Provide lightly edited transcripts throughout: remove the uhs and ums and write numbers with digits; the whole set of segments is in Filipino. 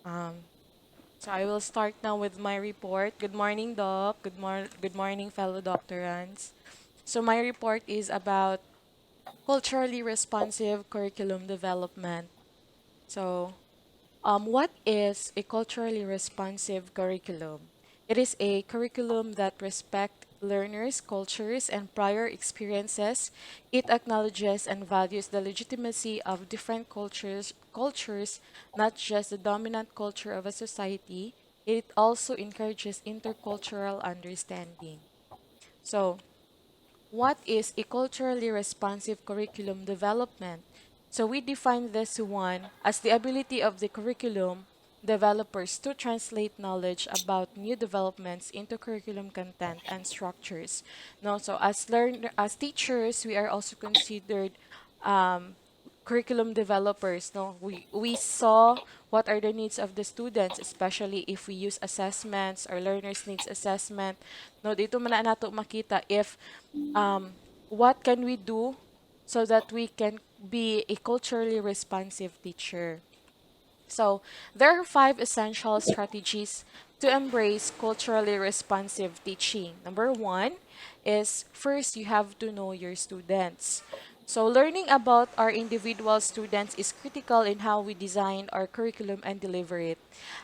Um, so I will start now with my report. Good morning, Doc. Good morning, fellow doctorants. So my report is about culturally responsive curriculum development. So, what is a culturally responsive curriculum? It is a curriculum that respects learners' cultures and prior experiences. It acknowledges and values the legitimacy of different cultures, not just the dominant culture of a society. It also encourages intercultural understanding. So, what is a culturally responsive curriculum development? So we define this one as the ability of the curriculum developers to translate knowledge about new developments into curriculum content and structures. No, so as teachers, we are also considered um, curriculum developers. No, we saw what are the needs of the students, especially if we use assessments or learners needs assessment. No, dito man na nato makita if um, what can we do so that we can be a culturally responsive teacher? So, there are five essential strategies to embrace culturally responsive teaching. Number one is first, you have to know your students. So, learning about our individual students is critical in how we design our curriculum and deliver it.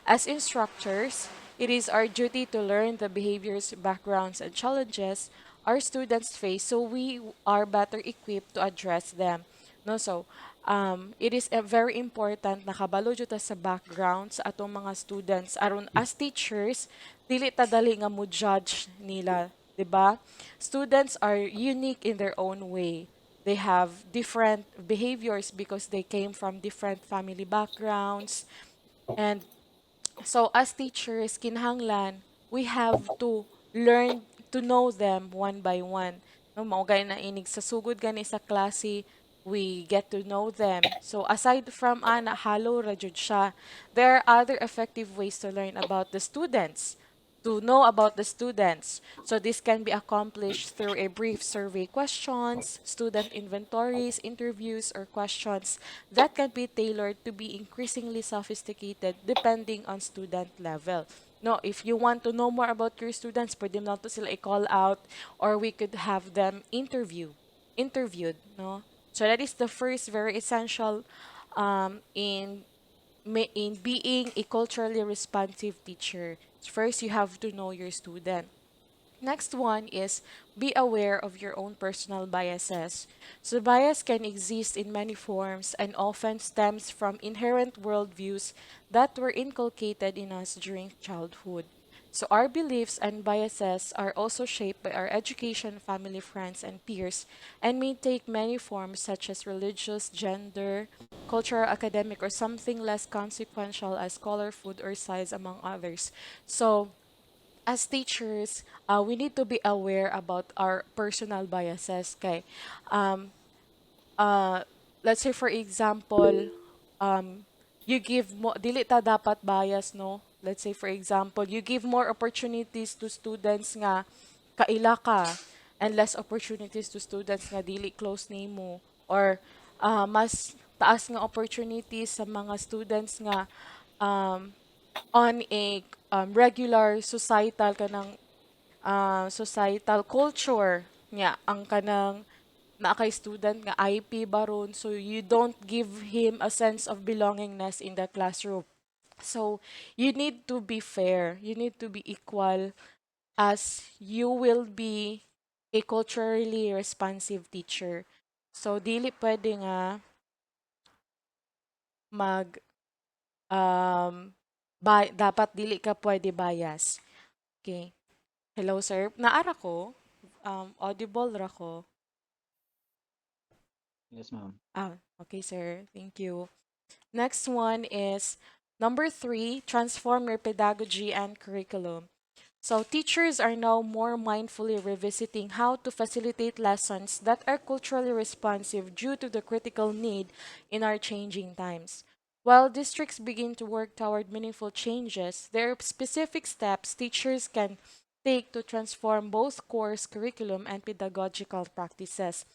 As instructors, it is our duty to learn the behaviors, backgrounds, and challenges our students face so we are better equipped to address them. No, so it is very important na kabalo jud ta sa background sa atong mga students aron as teachers dili ta dali nga mo judge nila, 'di ba? Students are unique in their own way. They have different behaviors because they came from different family backgrounds. And so as teachers, kinahanglan, we have to learn to know them one by one. No, mao gay na inig sa sugod gani sa klase, we get to know them. So aside from ana halo ra jud siya, there are other effective ways to learn about the students, to know about the students. So this can be accomplished through a brief survey questions, student inventories, interviews, or questions that can be tailored to be increasingly sophisticated depending on student level. No, if you want to know more about your students, pwede mo na to sila i-call out or we could have them interviewed, no? So that is the first very essential in in being a culturally responsive teacher. First, you have to know your student. Next one is be aware of your own personal biases. So, bias can exist in many forms and often stems from inherent worldviews that were inculcated in us during childhood. So, our beliefs and biases are also shaped by our education, family, friends, and peers, and may take many forms such as religious, gender, cultural, academic, or something less consequential as color, food, or size, among others. So, as teachers, we need to be aware about our personal biases. Okay, um, uh, let's say for example, um, you give mo dili ta dapat bias, no? Let's say for example, you give more opportunities to students nga kaila ka and less opportunities to students nga dili close nimo, or mas taas nga opportunities sa mga students nga um, on a regular societal kanang societal culture nga ang kanang na kay student nga IP baron, so you don't give him a sense of belongingness in the classroom. So you need to be fair, you need to be equal, as you will be a culturally responsive teacher. So dili pwede nga mag dapat dili ka pwede bias. Okay. Hello, sir. Naara ko. Audible ra ko. Yes, ma'am. Okay, sir. Thank you. Next one is number three, transform your pedagogy and curriculum. So teachers are now more mindfully revisiting how to facilitate lessons that are culturally responsive due to the critical need in our changing times. While districts begin to work toward meaningful changes, there are specific steps teachers can take to transform both course curriculum and pedagogical practices.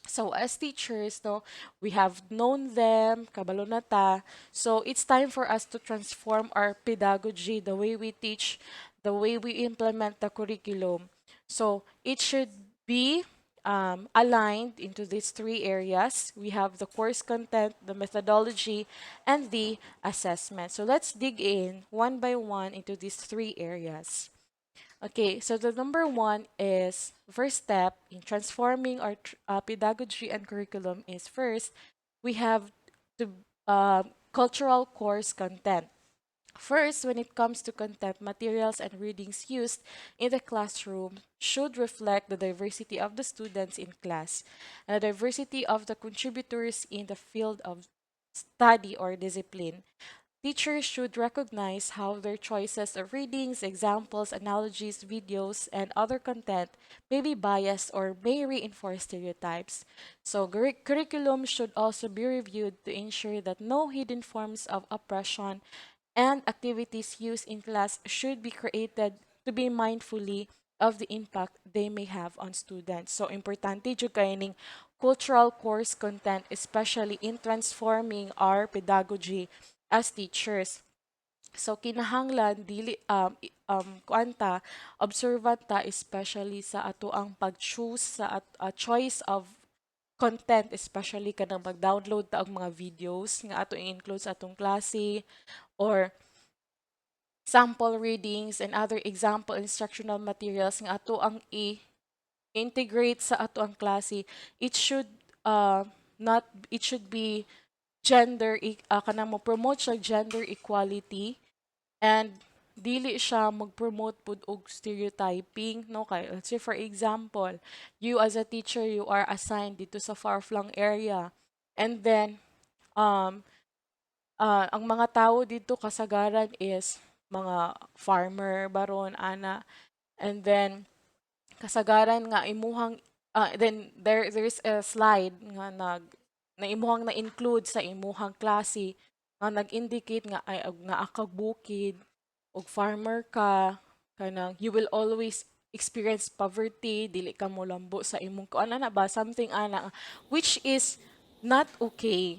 So as teachers, no, we have known them, kabalo na ta. So it's time for us to transform our pedagogy, the way we teach, the way we implement the curriculum. So it should be aligned into these three areas. We have the course content, the methodology, and the assessment. So let's dig in one by one into these three areas. Okay, so the number one is first step in transforming our pedagogy and curriculum is first we have the cultural course content. First, when it comes to content, materials and readings used in the classroom should reflect the diversity of the students in class and the diversity of the contributors in the field of study or discipline. Teachers should recognize how their choices of readings, examples, analogies, videos, and other content may be biased or may reinforce stereotypes. So, curriculum should also be reviewed to ensure that no hidden forms of oppression and activities used in class should be created to be mindfully of the impact they may have on students. So, importante jud kay ning cultural course content, especially in transforming our pedagogy as teachers. So kinahanglan dili kuanta observant ta especially sa ato ang pag-choose sa choice of content, especially kanang mag-download ta og mga videos nga ato i-include sa atong klase or sample readings and other example instructional materials nga ato ang i-integrate sa ato ang klase. It should not it should be kanang mo promote siya gender equality and dili siya mag-promote pud og stereotyping, no? Kay let's say for example, you as a teacher, you are assigned dito sa far-flung area. And then um ang mga tao dito kasagaran is mga farmer baron ana. And then kasagaran nga imuhang then there's a slide nga na imuhang na-include sa imuhang klase nga nag-indicate nga ay nga akag bukid og farmer ka kanang you will always experience poverty, dili ka mo lambo sa imong kuan na ba something ana which is not okay,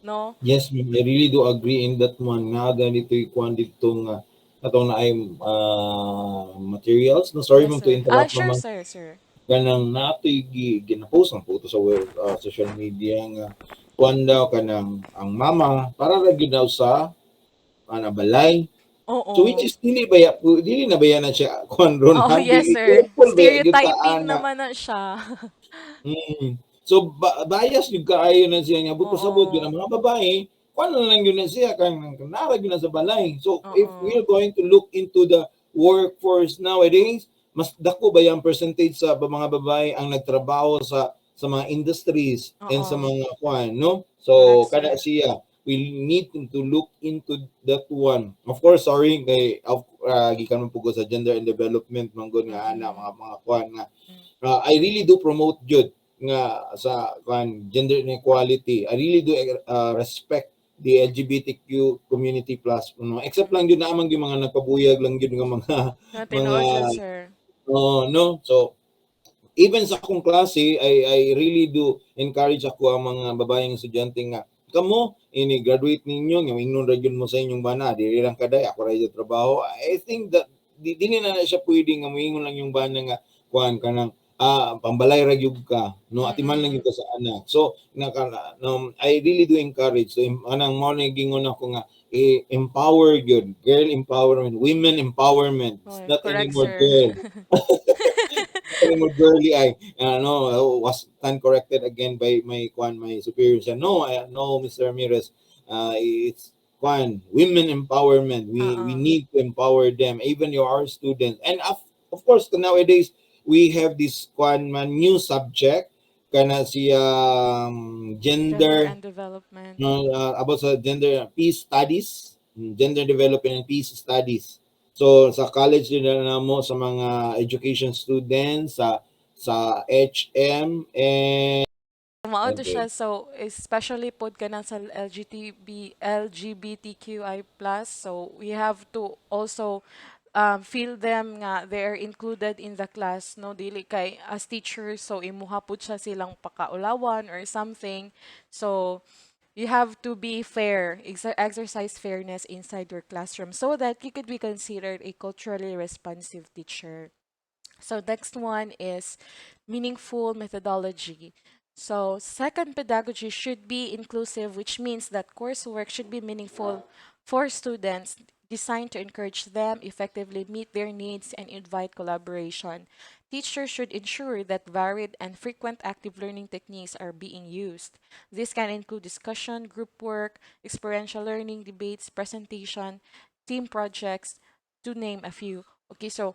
no? Yes, ma'am, I really do agree in that one nga ganito'y kuan dito nga atong naay materials. No, sorry Yes, ma'am to sir. Ah, interrupt sure, naman. sir, sir. Kanang natoy gina-post ang photo sa social media nga kuan daw kanang ang mama para ra gyud daw sa balay. So which Oo. is dili na baya na siya kuan ron Oo, ha, yes, dili sir. careful baya gyud ta Stereotyping ana. naman na siya. So bias jud kaayo na siya nga buto sabot gyud Oo. ang mga babae kuan na lang gyud na siya kang nara gyud na sa balay. So if we Oo. are going to look into the workforce nowadays, mas dako ba yung percentage sa mga babae ang nagtrabaho sa mga industries and sa Oo. mga kuan, no? Correct, So kada sir. siya we need to look into that one. Of course, sorry kay gikan man pugod sa gender and development manggod nga ana Mm-mm. mga kuan nga Mm. I really do promote jud nga sa kan gender inequality. I really do respect the LGBTQ community plus no, except lang yun naman yung mga nagpabuyag lang yun ng mga Na mga tinuod yun, sir. no, so even sa akong klase I really do encourage ako ang mga babaeng estudyante nga kamo ini graduate ninyo nga ingnon ra gyud mo sa inyong bana dili lang kaday ako ra gyud trabaho. I think that dili na siya pwede nga moingon lang yung bana nga kuan kanang pambalay ra gyud ka no atiman lang Mm-mm. gyud ka sa anak. So I really do encourage so anang mo na gingon ako nga empower gyud girl empowerment women empowerment. It's Oy, not correct, anymore sir. girl more girly I no was stand corrected again by my superior said no no Mr. Ramirez it's women empowerment we Oo. need to empower them even you are students and of course nowadays we have this new subject kana siya Gender gender and development. no, about sa gender peace studies, gender development and peace studies. So sa college din na mo sa mga education students sa HM and Mao to okay. siya. So, especially pod ka na sa LGBTQI+. So, we have to also feel them nga they're included in the class, no, dili kay as teachers, so imuha pud siya silang pakaulawan or something. So you have to be fair, exercise fairness inside your classroom so that you could be considered a culturally responsive teacher. So next one is meaningful methodology. So second, pedagogy should be inclusive, which means that coursework should be meaningful for students, designed to encourage them effectively meet their needs and invite collaboration. Teachers should ensure that varied and frequent active learning techniques are being used. This can include discussion, group work, experiential learning, debates, presentation, team projects, to name a few. Okay, so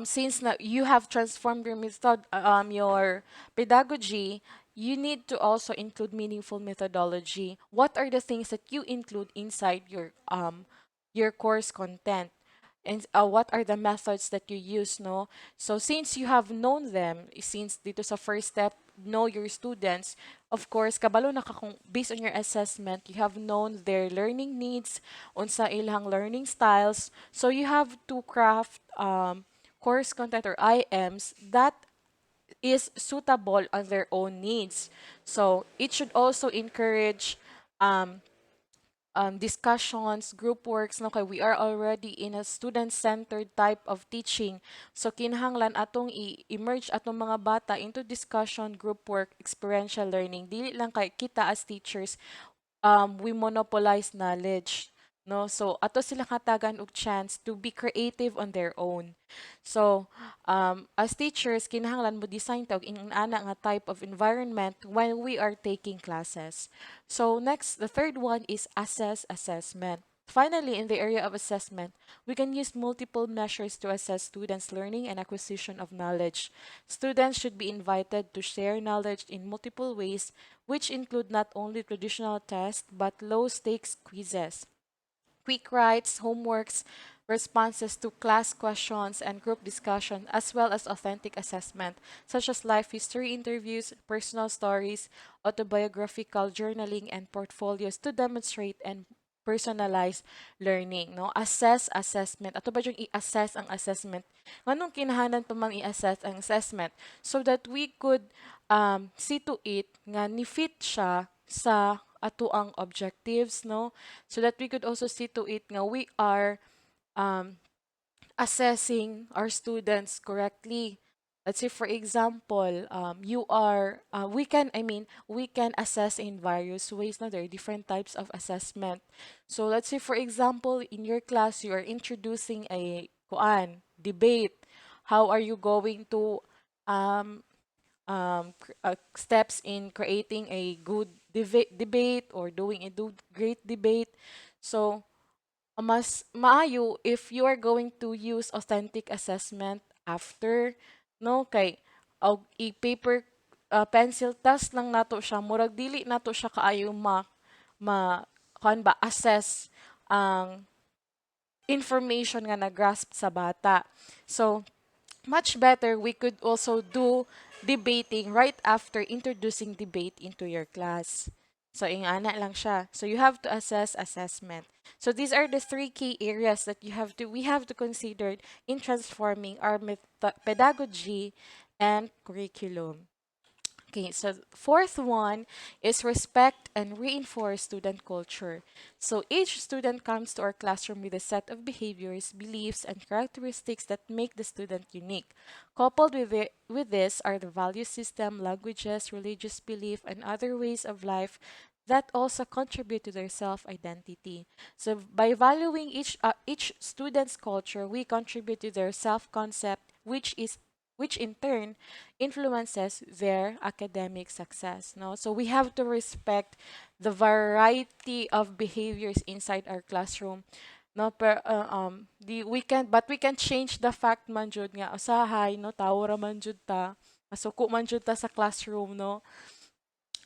since na you have transformed your method, your pedagogy, you need to also include meaningful methodology. What are the things that you include inside your course content? And what are the methods that you use, no? So since you have known them, since dito sa first step, know your students, of course, kabalo na ka kung based on your assessment, you have known their learning needs, unsa ilang learning styles. So you have to craft course content or IMs that is suitable on their own needs. So it should also encourage um, discussions, group works, no, kay we are already in a student-centered type of teaching. So kinahanglan atong i-emerge atong mga bata into discussion, group work, experiential learning. Dili lang kay kita as teachers, we monopolize knowledge, no, so ato sila katagan og chance to be creative on their own. So as teachers kinahanglan mo design tawag in ana nga type of environment when we are taking classes. So next, the third one is assessment. Finally, in the area of assessment, we can use multiple measures to assess students' learning and acquisition of knowledge. Students should be invited to share knowledge in multiple ways, which include not only traditional tests but low stakes quizzes, quick writes, homeworks, responses to class questions, and group discussion, as well as authentic assessment, such as life history interviews, personal stories, autobiographical journaling, and portfolios to demonstrate and personalize learning, no? Assess assessment. Ato ba yung i-assess ang assessment? Anong kinahanan pa mang i-assess ang assessment? So that we could see to it nga ni-fit siya sa ato ang objectives, no? So that we could also see to it nga we are um, assessing our students correctly. Let's say, for example, we can assess in various ways. Now, there are different types of assessment. So, let's say, for example, in your class, you are introducing a debate. How are you going to um, steps in creating a good debate or doing a great debate? So, mas maayo if you are going to use authentic assessment after, no, kay og i-paper pencil test lang nato siya, murag dili nato siya kaayo ma kuan ba assess ang information nga na-grasp sa bata. So much better we could also do debating right after introducing debate into your class. So ingana lang siya. So you have to assess assessment. So these are the three key areas that we have to consider in transforming our pedagogy and curriculum. Okay, so fourth one is respect and reinforce student culture. So each student comes to our classroom with a set of behaviors, beliefs, and characteristics that make the student unique. Coupled with this are the value system, languages, religious belief, and other ways of life that also contribute to their self-identity. So by valuing each student's culture, we contribute to their self-concept, which in turn influences their academic success, no, so we have to respect the variety of behaviors inside our classroom, no, we can change the fact man jud nga usahay, no, tawo ra man jud ta, masuko man jud ta sa classroom, no,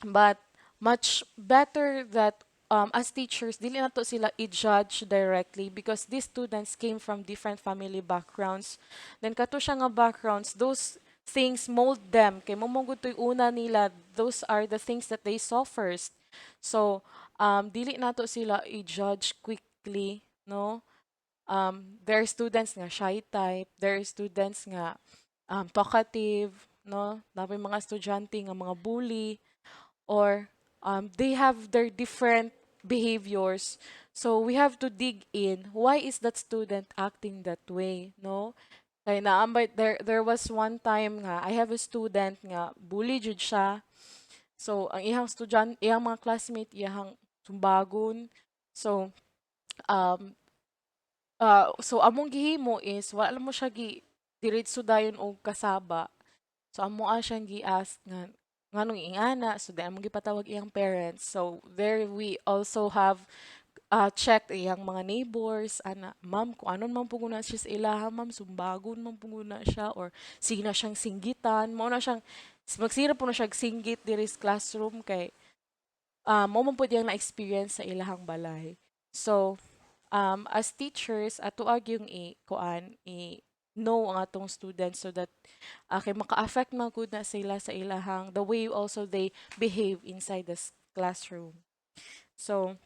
but much better that as teachers, dili na to sila i-judge directly because these students came from different family backgrounds. Then kato siya nga backgrounds, those things mold them. Kay momongod to'y una nila, those are the things that they saw first. So, dili na to sila i-judge quickly, no? There are students nga shy type, there are students nga talkative, no? Nabi mga estudyante nga mga bully, or they have their different behaviors. So we have to dig in. Why is that student acting that way, no? Kaya naambay, there was one time nga, I have a student nga, bully jud siya. So, ang ihang iyang mga classmate, iyang sumbagon. So, um, so among gihimo is, wala mo siya diretso dayon og kasaba. So, amo siyang gi-ask nga, nganong ingana, so then among gipatawag iyang parents. So, there we also have checked iyang mga neighbors, ana, ma'am, kung anon man puguna siya sa ilaha, ma'am, sumbagon man puguna siya, or sige na siyang singgitan, mo na siyang, magsira po na siya singgit diri sa classroom, kay, mo man po diyang na-experience sa ilahang balay. So, as teachers, ato yung know ang atong students, so that kay maka-affect man gud na sila sa ilahang, the way also they behave inside the classroom. So,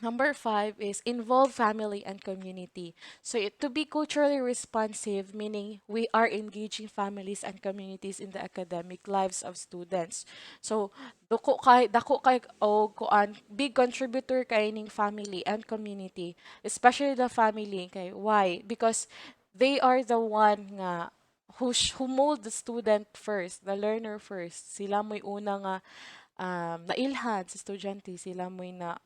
number 5 is involve family and community. So to be culturally responsive, meaning we are engaging families and communities in the academic lives of students. So dako kay o kuan big contributor kay ning family and community, especially the family. Kay why? Because they are the one nga who mold the student first, the learner first. Sila mo'y una nga nailhan sa estudyante, sila mo'y na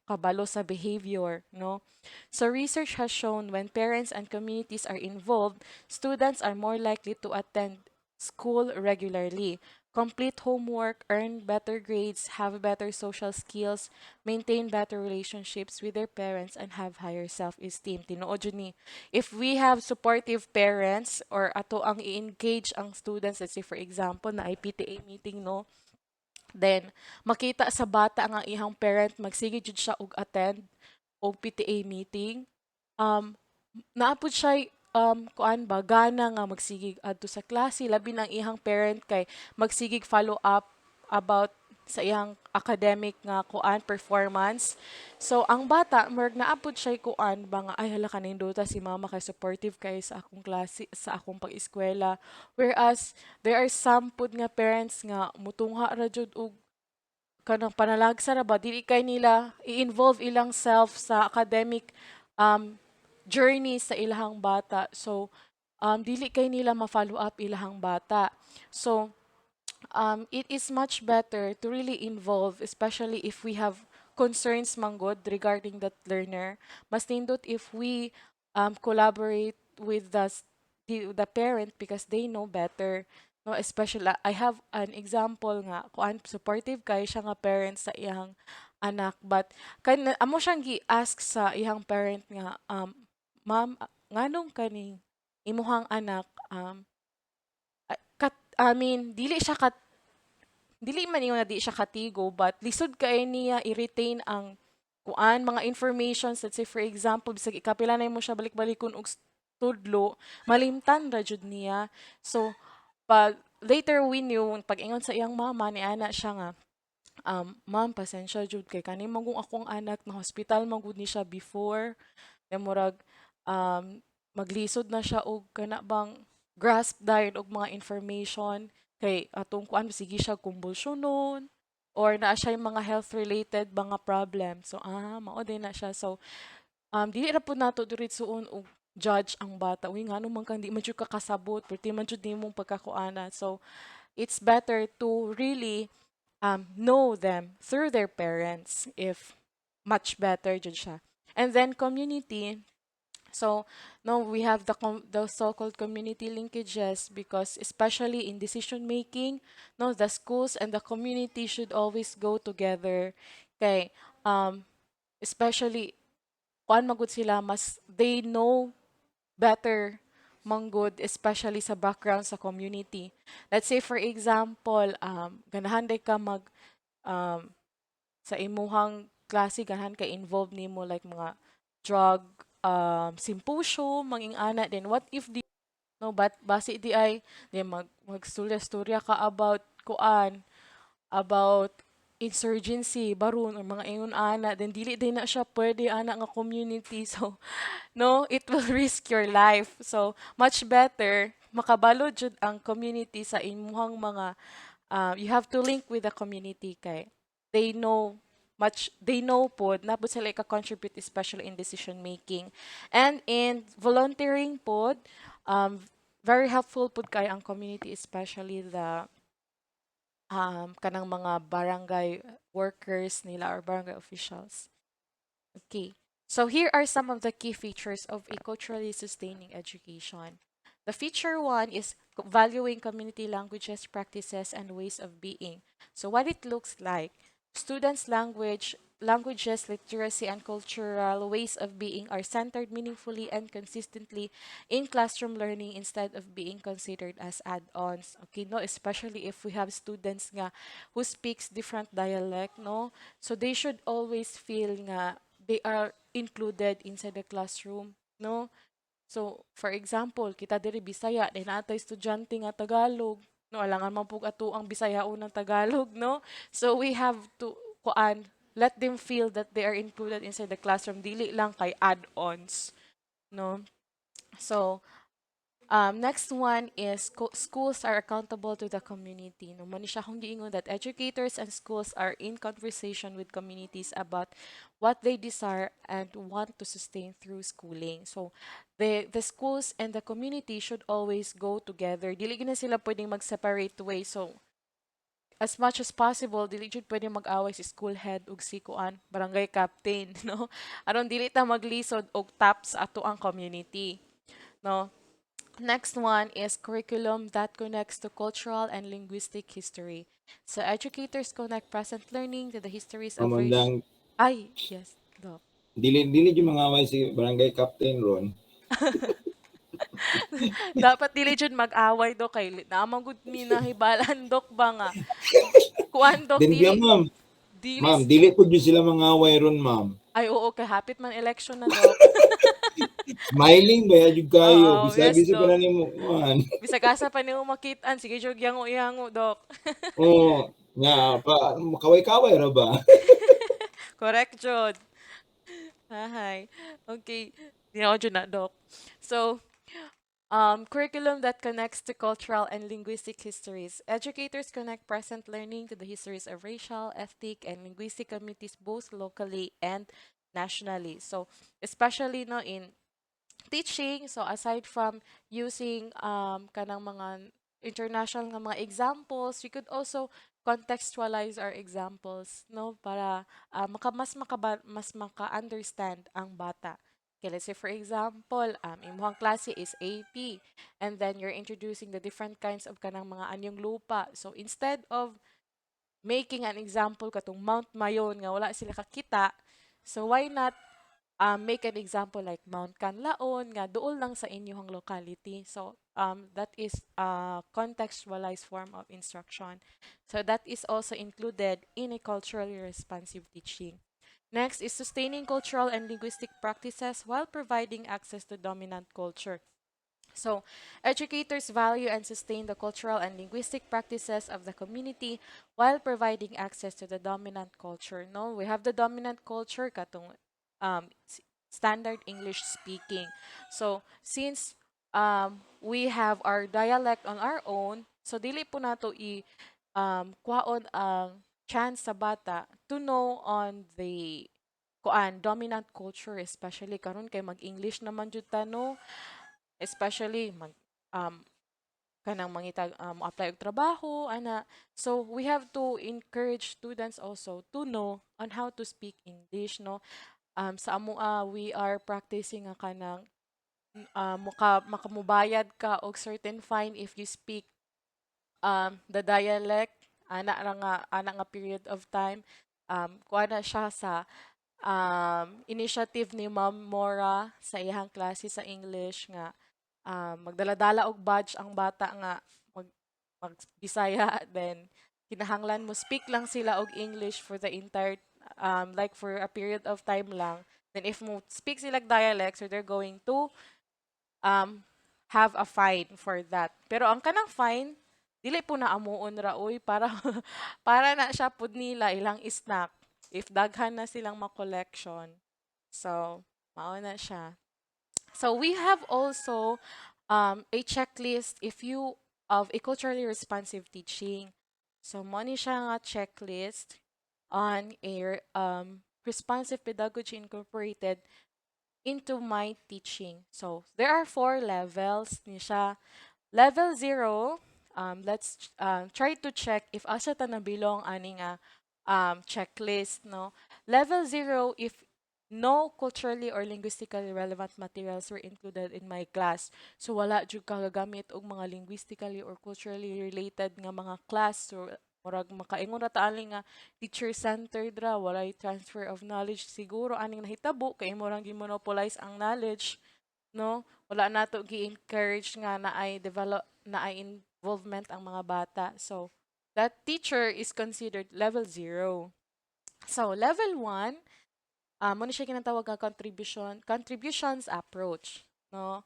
kabalo sa behavior, no? So research has shown when parents and communities are involved, students are more likely to attend school regularly, complete homework, earn better grades, have better social skills, maintain better relationships with their parents, and have higher self-esteem. Tinuod yun ni, if we have supportive parents or ato ang i-engage ang students, let's say for example, na IPTA meeting, no? Then, makita sa bata nga ihang parent, magsige jud siya og attend og PTA meeting. Um, naapod siya kuan ba gana nga magsigig adto sa klase, labi ng ihang parent kay magsigig follow up about sa iyang academic nga kuan performance. So ang bata murag naapod siya kuan ba nga ay hala kanindota si mama kay supportive kay sa akong klase sa akong pag-eskwela, whereas there are some pud nga parents nga mutungha ra jud og kanang panalagsa ra ba dili kay nila i-involve ilang self sa academic um, journey sa ilahang bata. So dili kay nila ma-follow up ilahang bata. So it is much better to really involve, especially if we have concerns manggod regarding that learner. Mas nindot if we collaborate with the parent because they know better. No, especially I have an example nga kuan supportive kay siya nga parents sa iyang anak, but kan amo siyang gi-ask sa iyang parent nga ma'am, nganong kaning imuhang anak I mean dili man ingon nga di siya katigo, but lisod kay niya i-retain ang kuan mga informations, let's say for example bisag ikapila na mo siya balik-balikon og tudlo, malimtan ra jud niya. So pag later we knew, pag-ingon sa iyang mama ni ana siya nga, ma'am pasensya jud kay kani man kung akong anak na hospital man gud ni siya before, kay murag maglisod na siya og kana bang grasp dayon og mga information, kay atong kuan sige siya kumbulsyonon or naa siya yung mga health related mga problem. So mao din na siya. So dili ra pud nato diretsoon og judge ang bata. Uy, ngano man kang di man jud ka kasabot, perti man jud nimong pagkakuana. So it's better to really know them through their parents, if much better jud siya. And then community. So no, we have the so-called community linkages, because especially in decision making, no, the schools and the community should always go together. Okay, especially kuan magud sila, mas they know better manggod, especially sa background sa community. Let's say for example, ganahan day ka um, sa imuhang klase, ganahan ka involved nimo like mga drug symposium manging ana, then what if di no, but base di ay di magstorya-storya ka about kuan, about insurgency baron or mga ingon ana then dili din na siya pwede ana nga community so no it will risk your life so much better makabalo jud ang community sa imuhang mga you have to link with the community kay they know they know pod na pod sila ka-contribute especially in decision making and in volunteering pod um, very helpful pod kay ang community especially the kanang mga barangay workers nila or barangay officials. Okay. So here are some of the key features of a culturally sustaining education. The feature one is valuing community languages, practices, and ways of being. So what it looks like, students' languages, literacy, and cultural ways of being are centered meaningfully and consistently in classroom learning instead of being considered as add-ons. Okay, no, especially if we have students nga who speaks different dialect, no, so they should always feel nga they are included inside the classroom, no? So, for example, kita diri Bisaya, then natay estudyante nga Tagalog, no? Alangan man pug ato ang Bisayao ng Tagalog, no? So, we have to let them feel that they are included inside the classroom, dili lang kay add-ons, no? So, next one is schools are accountable to the community. No, mani siya kung giingon that educators and schools are in conversation with communities about what they desire and want to sustain through schooling. So, the schools and the community should always go together. Dili gina sila pwedeng mag-separate ways. So, as much as possible, dili jud pwede mag-away si school head ug si kuan barangay captain, no? Aron dili ta maglisod og taps ato ang community, no? Next one is curriculum that connects to cultural and linguistic history. So educators connect present learning to the histories of rich. Mamandang Ay, yes, Doc. dili yung mga away si barangay captain ron. Dapat dili jud mag-away do kay naman gud mi nahibalan Dok ba nga. Kuan Dok Then biya ma'am, dili ma'am, dili po dyan sila mga away ron ma'am. ay oo kay hapit man election na Dok. Smiling ba yun kayo? Oo, yes Bisag-bisag pa Dok. na ni mo. Man. Bisag asa pa nimo makitaan sige jud yango-yango Dok. Oo, nga, kaway-kaway ra ba? Correct jud. Hi. Okay. Di na ako dyan na, Doc. So, curriculum that connects to cultural and linguistic histories. Educators connect present learning to the histories of racial, ethnic, and linguistic communities both locally and nationally. So, especially no in teaching, so aside from using kanang mga international nga mga examples, we could also contextualize our examples, no, para mas maka-understand ang bata. Okay, let's say for example, imuhang klase is AP, and then you're introducing the different kinds of kanang mga anyong lupa. So instead of making an example katong Mount Mayon nga wala sila kakita, so why not make an example like Mount Canlaon nga duol lang sa inyong locality. So that is a contextualized form of instruction. So that is also included in a culturally responsive teaching. Next is sustaining cultural and linguistic practices while providing access to dominant culture. So, educators value and sustain the cultural and linguistic practices of the community while providing access to the dominant culture. No, we have the dominant culture katong standard English speaking. So, since we have our dialect on our own, so dili po nato kwaon ang chance sa bata to know on the dominant culture especially karon kay mag-English naman jud ta no, especially um kanang mangitag apply og trabaho ana, so we have to encourage students also to know on how to speak English, no. Sa amo we are practicing nga kanang makamubayad ka og certain fine if you speak the dialect ana nga period of time. Kuha na siya sa initiative ni Ma'am Mora sa iyang klase sa English nga magdala-dala og badge ang bata nga mag magbisaya then kinahanglan mo speak lang sila og English for the entire like for a period of time lang. Then if mo speak sila dialect, so they're going to um have a fine for that. Pero ang kanang fine dili po na amuon ra uy para para na siya pud nila ilang snack if daghan na silang ma-collection. So, mao na siya. So we have also a checklist if you of a culturally responsive teaching. So mo ni siya nga checklist on a responsive pedagogy incorporated into my teaching. So there are four levels ni siya. Level 0, let's try to check if asa ta nabilong ani nga checklist, no? Level 0, if no culturally or linguistically relevant materials were included in my class. So wala jud ka gagamit og mga linguistically or culturally related nga mga class. So murag makaingon ra ta ani nga teacher centered ra, walay transfer of knowledge. Siguro aning nahitabo kay imo rang gimonopolize ang knowledge, no? Wala nato gi-encourage nga na ay develop na ay involvement ang mga bata. So that teacher is considered level 0. So level 1, mo siya kinatawag nga contributions approach, no?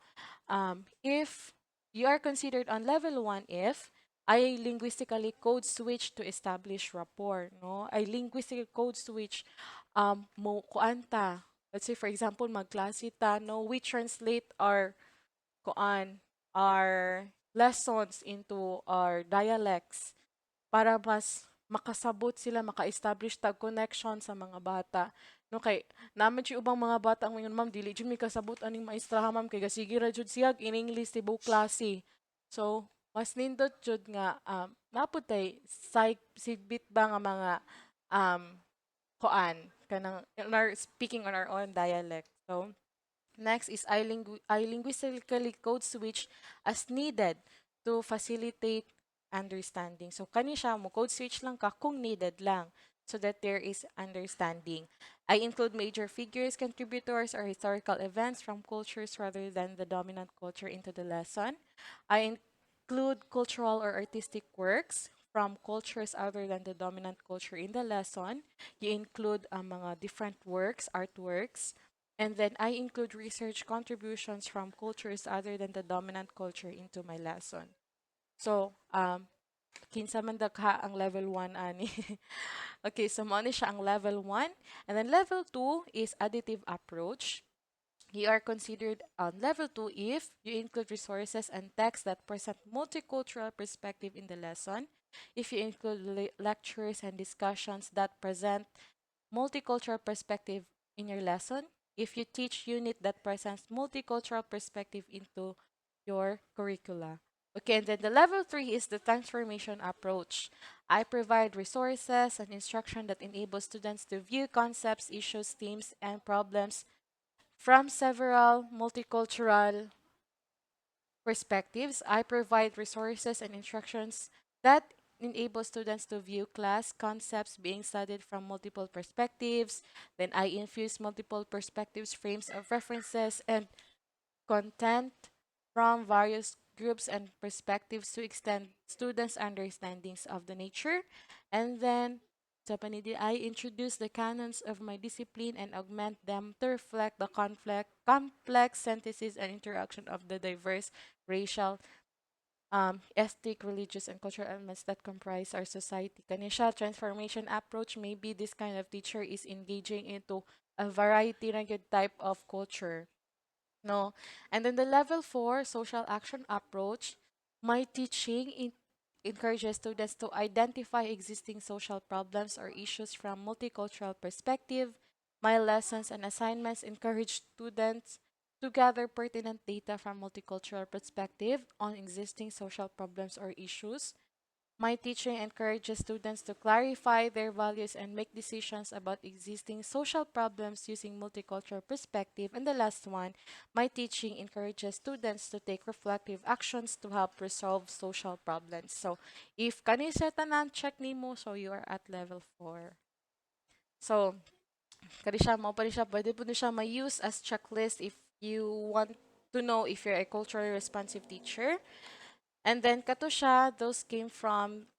If you are considered on level 1 if I linguistically code switch to establish rapport, no? I linguistically code switch mo kuanta. Let's say for example, magklase ta, no? We translate our kuan our lessons into our dialects para mas makasabot sila, maka-establish tag connection sa mga bata. No kay naman si ubang mga bata ang ngayon ma'am dili jud mi kasabot aning maestra ma'am kay gasige ra jud siya in English tibuok klase. So mas nindot jud nga napud tay sigbit ba nga mga um kuan kanang speaking on our own dialect. So next is I linguistically code switch as needed to facilitate understanding. So kani siya mo code switch lang ka kung needed lang so that there is understanding. I include major figures, contributors, or historical events from cultures rather than the dominant culture into the lesson. I include cultural or artistic works from cultures other than the dominant culture in the lesson. You include mga different works, artworks, and then I include research contributions from cultures other than the dominant culture into my lesson. So, kinsa man dagha ang level 1 ani. Okay, so mo ni siya ang level 1. And then level 2 is additive approach. You are considered on level 2 if you include resources and texts that present multicultural perspective in the lesson. If you include lectures and discussions that present multicultural perspective in your lesson. If you teach unit that presents multicultural perspective into your curricula. Okay, and then the level 3 is the transformation approach. I provide resources and instruction that enable students to view concepts, issues, themes, and problems from several multicultural perspectives. I provide resources and instructions that enable students to view class concepts being studied from multiple perspectives. Then I infuse multiple perspectives, frames of references, and content from various groups and perspectives to extend students' understandings of the nature. And then I introduce the canons of my discipline and augment them to reflect the complex synthesis and interaction of the diverse racial, ethnic, religious, and cultural elements that comprise our society. Kanisha transformation approach, maybe this kind of teacher is engaging into a variety na gyud type of culture. No. And then the level 4 social action approach, my teaching encourages students to identify existing social problems or issues from multicultural perspective. My lessons and assignments encourage students to gather pertinent data from multicultural perspective on existing social problems or issues. My teaching encourages students to clarify their values and make decisions about existing social problems using multicultural perspective. And the last one, my teaching encourages students to take reflective actions to help resolve social problems. So, if kanisa tanan check nimo, so you are at level 4. So, kani siya mo pa rin siya, pwede po siya ma-use as checklist if you want to know if you're a culturally responsive teacher. And then kato siya, those came from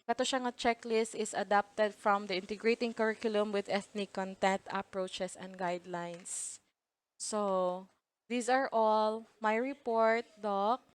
kato siya nga checklist is adapted from the integrating curriculum with ethnic content approaches and guidelines. So these are all my report, Doc.